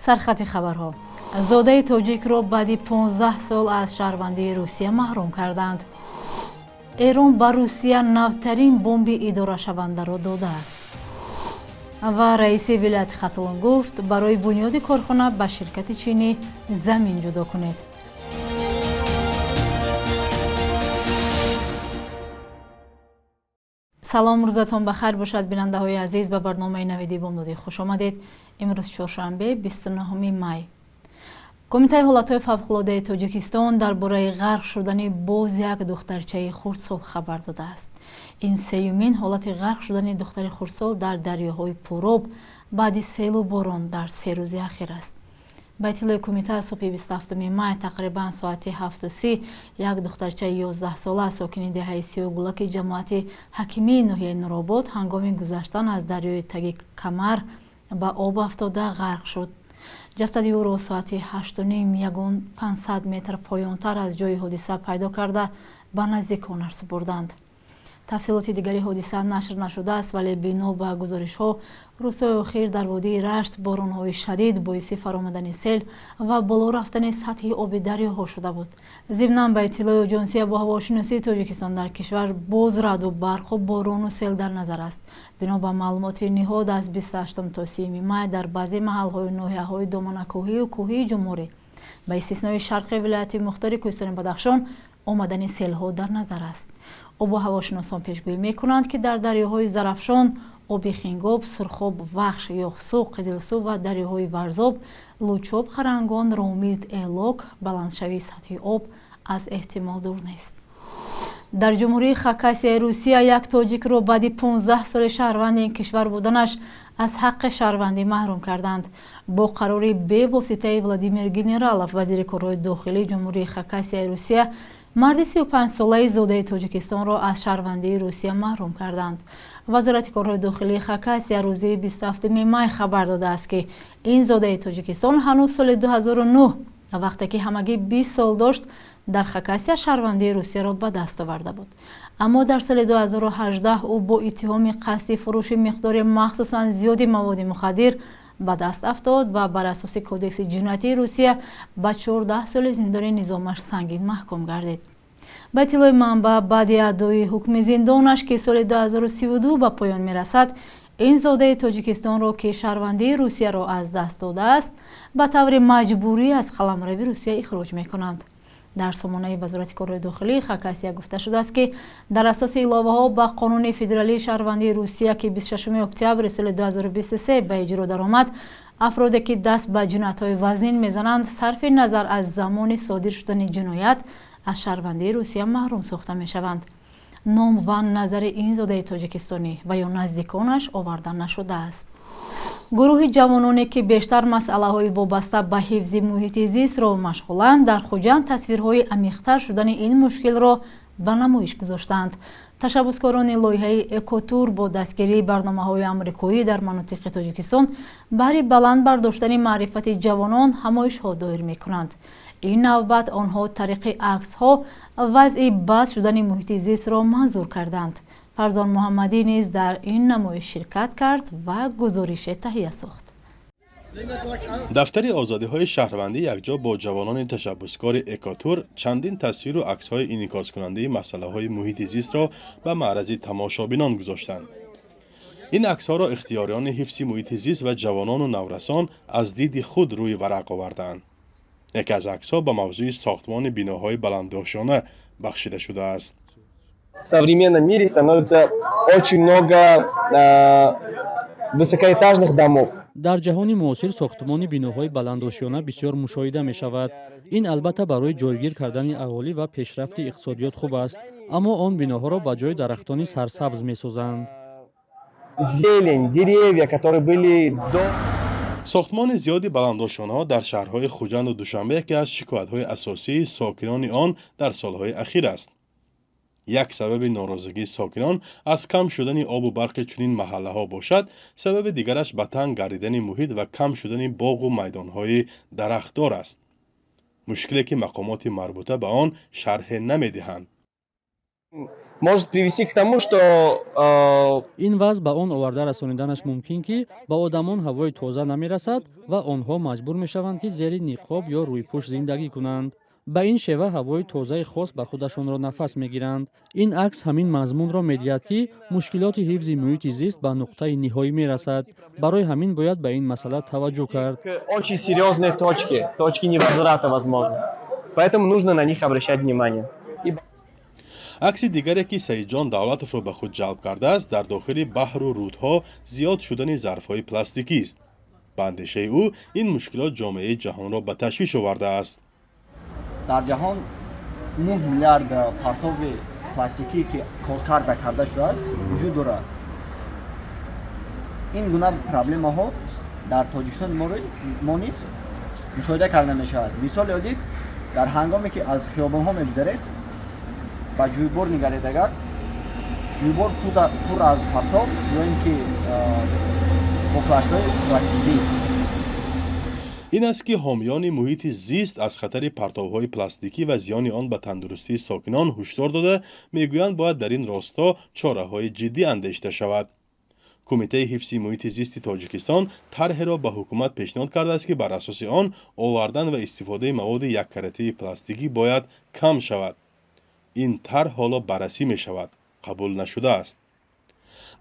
سرخط خبرها. زاده تاجیک را بعد 15 سال از شهروندی روسیه محروم کردند. ایران به روسیه نوترین بمب اداره شونده را داده است. و رئیس ولایت ختلون گفت برای بنیاد کارخانه به شرکت چینی زمین جدا کنید. سلام، روزتان بخیر باشد بیننده های عزیز. به برنامه نویدی بامدادی خوش آمدید. امروز چهارشنبه 29 می. کمیته حالتهای فوق‌العاده تاجیکستان درباره غرق شدن باز یک دخترچه خردسال خبر داده است. این سیومین حالت غرق شدن دختر خردسال در دریاهای پرآب بعد سیل و باران در 3 روز اخیر است. به اطلاع کمیته صبح 27 می تقریبا ساعت 7:30 یک دخترچه 11 ساله ساکن دهه 30 گلک جماعت حکیمی ناحیه نورآباد هنگام گذشتن از دریای تگی کمر به آب افتاده غرق شد. جسد او را ساعت 8:30 یگان 500 متر پایانتر از جای حادثه پیدا کرده به نزدیکانش سپردند. تفصیلات دیگری حادثه نشر نشده است، ولی بنا به گزارش‌ها روزهای اخیر در وادی رشت باران‌های شدید باعث فرآمدن سیل و بالا رفتن سطح آب دریاها شده بود. ضمناً به اطلاع آژانس آب و هواشناسی تاجیکستان در کشور باز رعد و برق و باران و سیل در نظر است. بنا به معلومات نهاد از 28 تا 30 می در بعضی محل‌های ناحیه‌های دامنه‌کوهی و کوهی جمهوری به استثنای شرق ولایت مختار کوهستان بدخشان آمدن سیل‌ها در نظر است. آب و هواشناسان پیشگویی می‌کنند که در دریاهای زرافشان، آب خنگاب، سرخاب، وخش، یاخسو، قزلسو و دریاهای ورزاب، لوچوب، خرنگان، رامید، ایلاک بلندشوی سطح آب از احتمال دور نیست. در جمهوری خاکاسیای روسیه یک تاجیک را بعد 15 سال شهروند این کشور بودنش از حق شهروندی محروم کردند. با قراری به واسطه ولادیمیر گنرالوف وزیر کارهای داخلی جمهوری خاکاسیای روسیه مرد 35 ساله زاده تاجیکستان را از شهروندی روسیه محروم کردند. وزارت کارهای داخلی خاکاسیا روز 27 می خبر داده است که این زاده تاجیکستان هنوز سال 2009 وقتی که همگی 20 سال داشت در خاکاسیا شهروندی روسیه را به دست آورده بود. اما در سال 2018 او با اتهام قصد فروش مقدار مخصوصا زیادی مواد مخدر به دست افتاد و بر اساس کودکس جنایتی روسیه به 14 سال زندان نظامش سنگین محکوم گردید. به اطلاع منبع بعد ادای حکم زندانش که سال 2032 به پایان میرسد، این زاده تاجیکستان را که شهروندی روسیه را از دست داده است به طور مجبوری از قلمروی روسیه اخراج میکنند. در سامانه وزارت کارهای داخلی خاکاسیا گفته شده است که در اساس علاوه‌ها به قانون فدرالی شهروندی روسیه که 26 اکتبر سال 2023 به اجرا درآمد، افرادی که دست به جنایت‌های وزین میزنند صرف نظر از زمان صادر شدن جنایت از شهروندی روسیه محروم ساخته میشوند. نام و نظر این زاده تاجیکستانی و یا نزدیکانش آورده نشده است. گروه جوانانی که بیشتر مسئله‌های وابسته به حفظ محیط زیست را مشغولند در خوجند تصویرهای عمیق‌تر شدن این مشکل را به نمایش گذاشتند. تشبسکاران لایحه اکوتور با دستگیری برنامه‌های آمریکایی در مناطق تاجیکستان برای بلند برداشتن معرفت جوانان همایش‌ها دایر می‌کنند. این نوبت آنها طریق عکس‌ها وضع بد شدن محیط زیست را منظور کردند. فرزان محمدی نیز در این نمایش شرکت کرد و گزارش تهیه ساخت. دفتر آزادی‌های شهروندی یکجا با جوانان تشبسکار اکواتور چندین تصویر و عکس‌های انعکاس کننده مسئله‌های محیط زیست را به معرض تماشابینان گذاشتند. این عکس‌ها را اختیاریان حفظ محیط زیست و جوانان و نورسان از دید خود روی ورق آوردند. یکی از عکس‌ها به موضوع ساختمان بناهای بلندداشتانه بخشیده شده است. В современном мире становится очень много высокоэтажных домов. در جهان معاصر ساختمان بناهای بلندآشیانه بسیار مشاهده می شود. این البته برای جایگیر کردن اهالی و پیشرفت اقتصادیات خوب است، اما آن بناها را به جای درختان سرسبز می سازند. Зелень, деревья, которые были до ساختمان زیادی بلندداشتانه‌ها در شهرهای خوجند و دوشنبه یکی از شکایت‌های اساسی ساکنان آن در سالهای اخیر است. یک سبب ناراضگی ساکنان از کم شدن آب و برق چنین محله‌ها باشد، سبب دیگرش به تنگ گردیدن محیط و کم شدن باغ و میدان‌های درختدار است. مشکلی که مقامات مربوطه به آن شرح نمی‌دهند. может привести к тому, что ин вазъ ба он оварда расониданаш мумкин ки ба одамон ҳавои тоза намерасад ва онҳо маҷбур мешаванд ки зери ниқоб ё рӯйпӯш зиндагӣ кунанд. ба ин шева ҳавои тозаи хос ба худашонро нафас мегиранд. ин акс ҳамин мазмунро медиҳад ки мушкилоти ҳифзи муҳити зист ба нуқтаи ниҳоӣ мерасад. барои ҳамин бояд ба ин масъала таваҷҷӯҳ кард. очень серьезные точки невозврата возможны. Поэтому нужно на них обращать внимание. акси дигаре ки Саидҷон Давлатовро ба худ ҷалб кардааст, дар дохили баҳру рудҳо зиёд шудани зарфҳои пластикист. ба андешаи ӯ ин мушкилот ҷомеаи ҷаҳонро ба ташвиш овардааст. дар ҷаҳон 9 миллиард партови пластикӣ ки коркарда карда шудааст вуҷуд дорад. ин гуна проблемаҳо дар Тоҷикистони мо низ мушоҳида карда мешавад. мисоли оддӣ дар ҳангоме ки аз хиёбонҳо мегузаред ба ҷӯйбор нигаред, агар ҷӯйбор пур аз партов ё ин ки боплаштҳои пластикӣ. ин аст ки ҳомиёни муҳити зист аз хатари партовҳои пластикӣ ва зиёни он ба тандурустии сокинон ҳушдор дода мегӯянд бояд дар ин росто чораҳои ҷиддӣ андешида шавад. кумитаи ҳифзи муҳити зисти Тоҷикистон тарҳеро ба ҳукумат пешниҳод кардааст ки бар асоси он овардан ва истифодаи маводи яккаратии пластикӣ бояд кам шавад. ин тарҳ ҳоло баррасӣ мешавад, қабул нашудааст.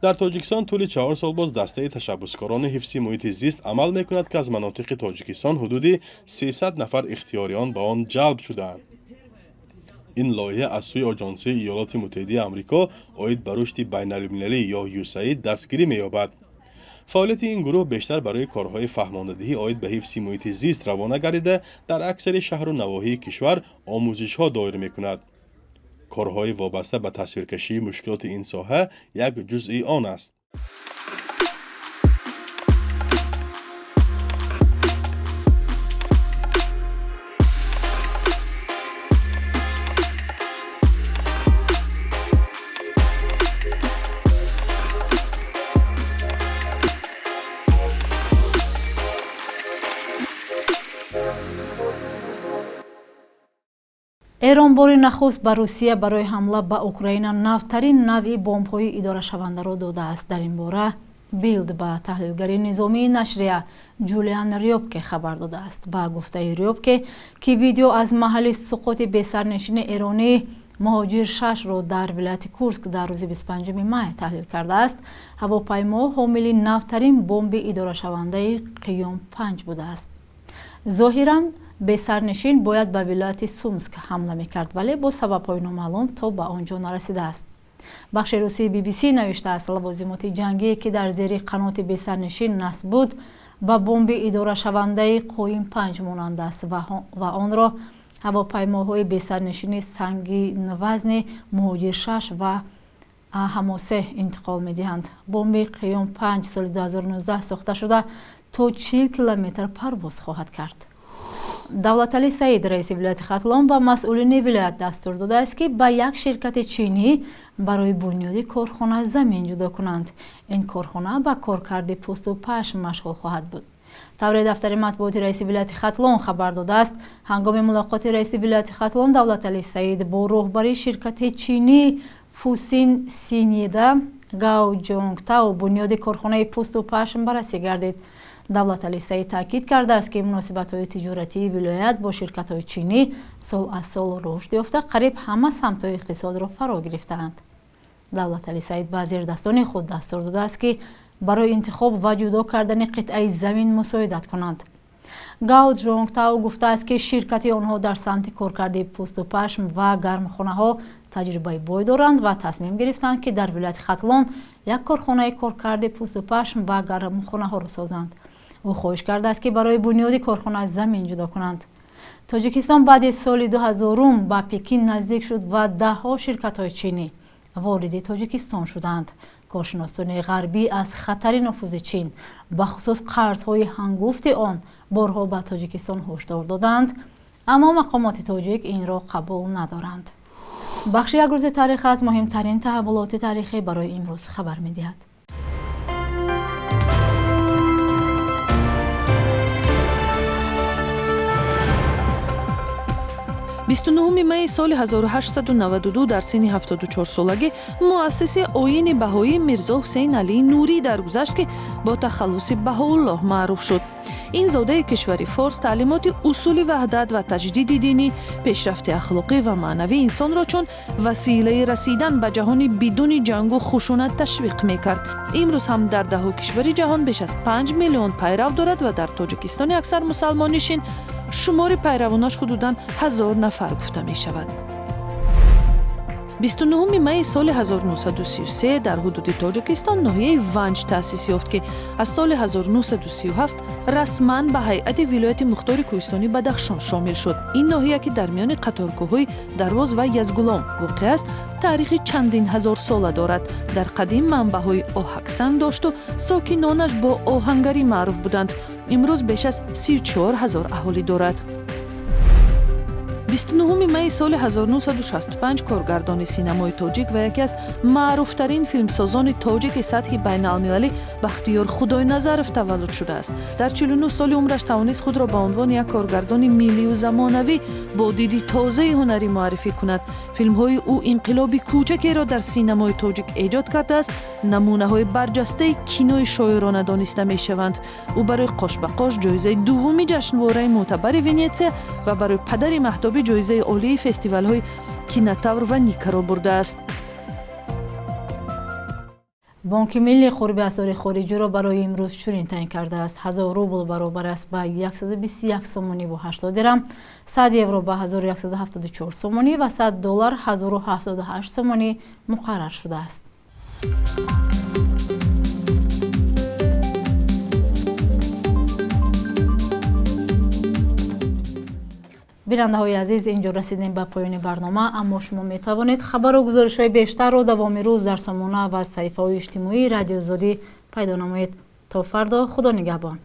дар Тоҷикистон тӯли 4 сол боз дастаи ташаббускорони ҳифзи муҳити зист амал мекунад ки аз манотиқи Тоҷикистон ҳудуди 300 нафар ихтиёриён ба он ҷалб шудаанд. ин лоиҳа аз сӯи Оҷонсияи Иёлоти Муттаҳидаи Амрико оид ба рушди байналмилалӣ ё USAID дастгирӣ меёбад. фаъолияти ин гурӯҳ бештар барои корҳои фаҳмондадиҳӣ оид ба ҳифзи муҳити зист равона гардида дар аксари шаҳру навоҳии кишвар омӯзишҳо доир мекунад. корҳои вобаста ба тасвиркашии мушкилоти ин соҳа як ҷузъи он аст. эрон бори нахуст ба русия барои ҳамла ба украина навтарин навъи бомбҳои идорашавандаро додааст. дар ин бора билд ба таҳлилгари низомии нашрия ҷулиан рёбке хабар додааст. ба гуфтаи рёбке ки видео аз маҳалли суқути бесарнишини эронии муҳоҷир 6ро дар вилояти Курск дар рӯзи 25 май таҳлил кардааст. ҳавопаймо ҳомили навтарин бомби идорашавандаи қиём 5 будааст. зоҳиран бесарнишин бояд ба вилояти Сумск ҳамла мекард, вале бо сабабҳои номаълум то ба он ҷо нарасидааст. бахши русии BBC навиштааст лавозимоти ҷангие ки дар зери қаноти бесарнишин насб буд ба бомби идорашавандаи қоим 5 монанд аст ва онро ҳавопаймоҳои бесарнишини сангинвазни муҳоҷир 6 ва ҳамосе интиқол медиҳанд. бомби қиём 5 соли 2019 сохта шуда то 40 километр парвоз хоҳад кард. давлатали Саид раиси вилояти Хатлон ба масъулини вилоят дастур додааст ки ба як ширкати чинӣ барои бунёди корхона замин ҷудо кунанд. ин корхона ба коркарди пӯсту пашм машғул хоҳад буд. тавре дафтари матбуоти раиси вилояти Хатлон хабар додааст ҳангоми мулоқоти раиси вилояти Хатлон давлатали Саид бо роҳбари ширкати чинӣ Фусин Синьеда Гаоҷонгтау бунёди корхонаи пӯсту пашм баррасӣ гардид. давлатали Саид таъкид кардааст ки муносибатҳои тиҷоратии вилоят бо ширкатҳои чинӣ сол аз сол рушд ёфта қариб ҳама самтҳои иқтисодро фаро гирифтаанд. давлатали Саид ба зердастони худ дастур додааст ки барои интихоб ва ҷудо кардани қитъаи замин мусоидат кунанд. Гаоҷонгтау гуфтааст ки ширкати онҳо дар самти коркарди пӯсту пашм ва гармхонаҳо таҷрибаи бой доранд ва тасмим гирифтанд ки дар вилояти Хатлон як корхонаи коркарди пӯсту пашм ва гармхонаҳоро созанд. ӯ хоҳиш кардааст ки барои бунёди корхона замин ҷудо кунанд. Тоҷикистон баъди соли 2000 ба Пекин наздик шуд ва даҳҳо ширкатҳои чинӣ вориди Тоҷикистон шуданд. коршиносони ғарбӣ аз хатари нуфузи чин ба хусус қарзҳои ҳангуфти он борҳо ба Тоҷикистон ҳушдор доданд, аммо мақомоти тоҷик инро қабул надоранд. бахши як рӯзи таърих аз муҳимтарин таҳаввулоти таърихӣ барои имрӯз хабар медиҳад. 29 май соли 1892 дар синни 74 солагӣ муассиси оини баҳоӣ Мирзо Ҳусейн Алии Нурӣ даргузашт ки бо тахаллуси Баҳоуллоҳ маъруф шуд. ин зодаи кишвари Форс таълимоти усули ваҳдат ва таҷдиди динӣ, пешрафти ахлоқӣ ва маънавии инсонро чун василаи расидан ба ҷаҳони бидуни ҷангу хушунат ташвиқ мекард. имрӯз ҳам дар даҳу кишвари ҷаҳон беш аз 5 миллион пайрав дорад ва дар Тоҷикистони аксар мусалмоннишин шумори пайравонаш ҳудудан 1000 нафар гуфта мешавад. 29 майи соли 1933 дар ҳудуди Тоҷикистон ноҳияи Ванҷ таъсис ёфт ки аз соли 1937 расман ба ҳайати вилояти мухтори кӯҳистони Бадахшон шомил шуд. ин ноҳия ки дар миёни қаторкӯҳҳои Дарвоз ва Язгулом воқеъ аст, таърихи чандин ҳазор сола дорад. дар қадим манбаъҳои оҳаксанг дошту сокинонаш бо оҳангарӣ маъруф буданд. имрӯз беш аз 34 000 аҳолӣ дорад. 29 майи соли 1965 коргардони синамои тоҷик ва яке аз маъруфтарин филмсозони тоҷики сатҳи байналмилалӣ Бахтиёр Худойназаров таваллуд шудааст. дар 49 соли умраш тавонист худро ба унвони як коргардони миллию замонавӣ бо диди тозаи ҳунарӣ муаррифӣ кунад. филмҳои ӯ инқилоби кӯчакеро дар синамои тоҷик эҷод кардааст. намунаҳои барҷастаи кинои шоирона дониста мешаванд. ӯ барои Қош ба Қош ҷоизаи дуввуми ҷашнвораи мӯътабари Венеция ва барои падари маҳтоби ҷоизаи олии фестивалҳои Кинотавр ва Никаро бурдааст. бонки миллии қурби асъори хориҷиро барои имрӯз чунин таъин кардааст. 1000 рубл баробар аст ба 121 сомонӣ ва 80 дирам, 100 евро ба 1174 сомонӣ ва 100 доллар 1078 сомонӣ муқаррар шудааст. бинандаҳои азиз, инҷо расидем ба поёни барнома, аммо шумо метавонед хабару гузоришҳои бештарро давоми рӯз дар сомона ва саҳифаҳои иҷтимоии Радио Озодӣ пайдо намоед. То фардо, худо нигаҳбон.